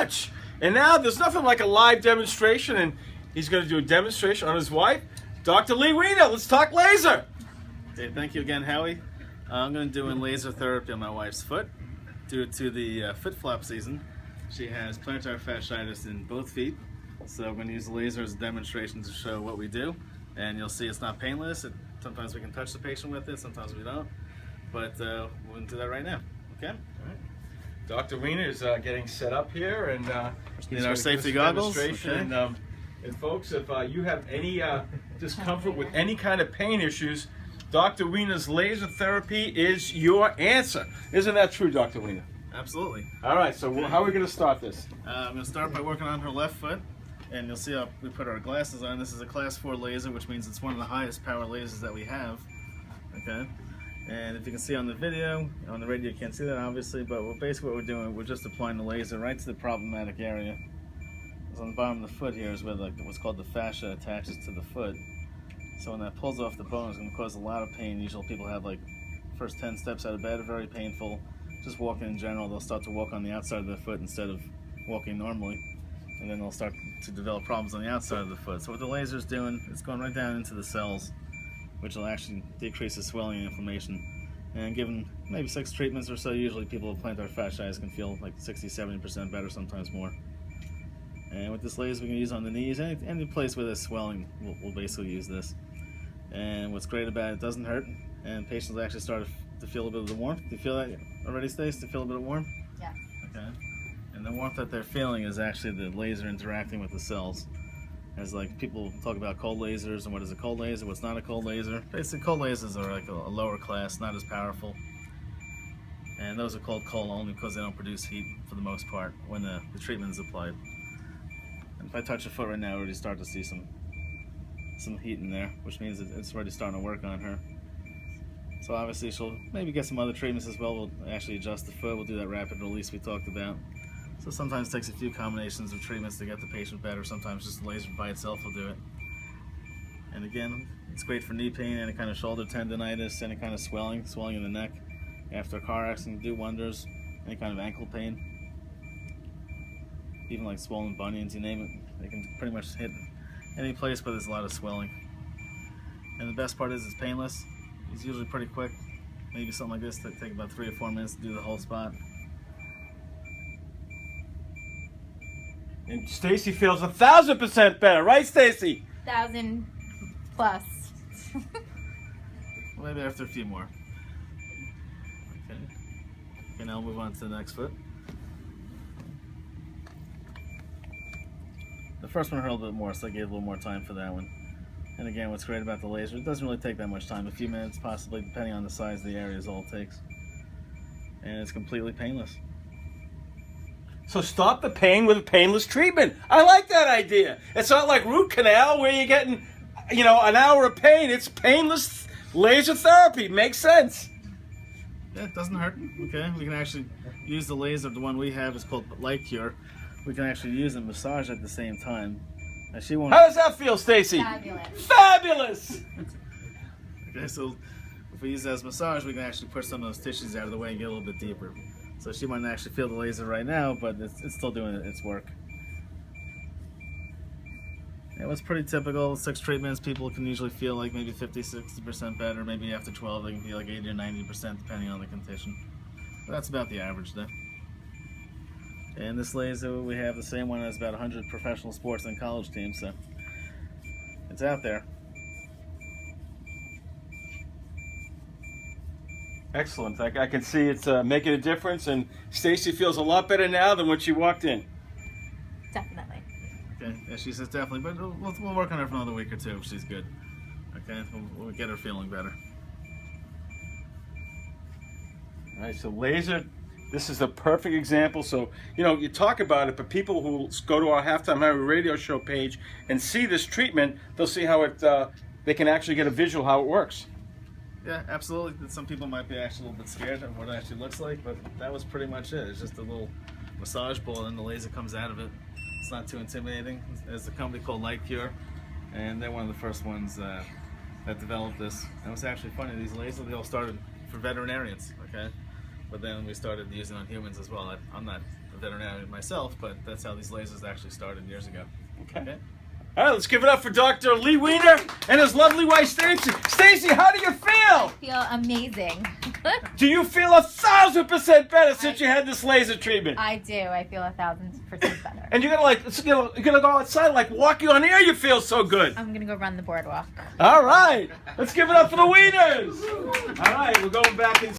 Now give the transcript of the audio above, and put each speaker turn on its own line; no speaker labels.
much. And now there's nothing like a live demonstration, and he's going to do a demonstration on his wife, Dr. Lee Weiner. Let's talk laser.
Okay, thank you again, Howie. I'm going to do laser therapy on my wife's foot. Due to the foot flop season, she has plantar fasciitis in both feet. So I'm going to use the laser as a demonstration to show what we do. And you'll see it's not painless. Sometimes we can touch the patient with it, sometimes we don't. But we're going to do that right now. Okay?
All right. Dr. Weiner is getting set up here, and
need our safety goggles.
Okay. And folks, if you have any discomfort with any kind of pain issues, Dr. Weiner's laser therapy is your answer. Isn't that true, Dr. Weiner?
Absolutely.
All right, so how are we going to start this?
I'm going to start by working on her left foot. And you'll see how we put our glasses on. This is a class 4 laser, which means it's one of the highest power lasers that we have. Okay? And if you can see on the video, on the radio you can't see that obviously, but basically what we're doing, we're just applying the laser right to the problematic area. It's on the bottom of the foot here is where what's called the fascia attaches to the foot. So when that pulls off the bone, it's going to cause a lot of pain. Usually people have like first 10 steps out of bed are very painful. Just walking in general, they'll start to walk on the outside of the foot instead of walking normally. And then they'll start to develop problems on the outside of the foot. So what the laser is doing, it's going right down into the cells, which will actually decrease the swelling and inflammation. And given maybe 6 treatments or so, usually people with plantar fasciitis can feel like 60-70% better, sometimes more. And with this laser we can use on the knees, any place where there's swelling, we'll basically use this. And what's great about it doesn't hurt, and patients actually start to feel a bit of the warmth. Do you feel that already, Stace? Do you feel a bit of warmth?
Yeah.
Okay. And the warmth that they're feeling is actually the laser interacting with the cells. As like people talk about cold lasers and what is a cold laser, what's not a cold laser. Basically cold lasers are like a lower class, not as powerful. And those are called cold only because they don't produce heat for the most part when the treatment is applied. And if I touch her foot right now, I already start to see some heat in there, which means it's already starting to work on her. So obviously she'll maybe get some other treatments as well. We'll actually adjust the foot. We'll do that rapid release we talked about. So sometimes it takes a few combinations of treatments to get the patient better. Sometimes just the laser by itself will do it. And again, it's great for knee pain, any kind of shoulder tendonitis, any kind of swelling in the neck. After a car accident, do wonders. Any kind of ankle pain. Even like swollen bunions, you name it. They can pretty much hit any place where there's a lot of swelling. And the best part is it's painless. It's usually pretty quick. Maybe something like this that take about 3 or 4 minutes to do the whole spot.
And Stacy feels 1,000% better, right, Stacy?
1,000 plus.
Well, maybe after a few more. Okay. Okay, now we'll move on to the next foot. The first one hurt a little bit more, so I gave a little more time for that one. And again, what's great about the laser, it doesn't really take that much time. A few minutes, possibly, depending on the size of the area is all it takes. And it's completely painless.
So stop the pain with a painless treatment. I like that idea. It's not like root canal where you're getting, an hour of pain. It's painless laser therapy. Makes sense.
Yeah, it doesn't hurt. Okay, we can actually use the laser. The one we have is called Light Cure. We can actually use and massage at the same time. Now she won't.
How does that feel, Stacy?
Fabulous.
Fabulous!
Okay, so if we use it as massage, we can actually push some of those tissues out of the way and get a little bit deeper. So she might not actually feel the laser right now, but it's still doing its work. It was pretty typical. 6 treatments, people can usually feel like maybe 50-60% better. Maybe after 12, they can be like 80 or 90%, depending on the condition. But that's about the average there. And this laser, we have the same one as about 100 professional sports and college teams, so it's out there.
Excellent. I can see it's making a difference, and Stacy feels a lot better now than when she walked in.
Definitely.
Okay, yeah, she says definitely, but we'll work on her for another week or 2 if she's good. Okay, we'll get her feeling better.
All right, so laser, this is the perfect example. So, you talk about it, but people who go to our Halftime Howie radio show page and see this treatment, they'll see how they can actually get a visual how it works.
Yeah, absolutely. Some people might be actually a little bit scared of what it actually looks like, but that was pretty much it. It's just a little massage ball and the laser comes out of it. It's not too intimidating. There's a company called Light Cure, and they're one of the first ones that developed this. And it's actually funny, these lasers, they all started for veterinarians, okay? But then we started using on humans as well. I'm not a veterinarian myself, but that's how these lasers actually started years ago.
Okay. All right, let's give it up for Dr. Lee Weiner and his lovely wife, Stacy. Stacy, how do you feel?
I feel amazing.
Do you feel 1,000% better since you had this laser treatment?
I do. I feel 1,000% better.
And you're gonna go outside, like walking on air. You feel so good.
I'm gonna go run the boardwalk.
All right, let's give it up for the Wieners. All right, we're going back in.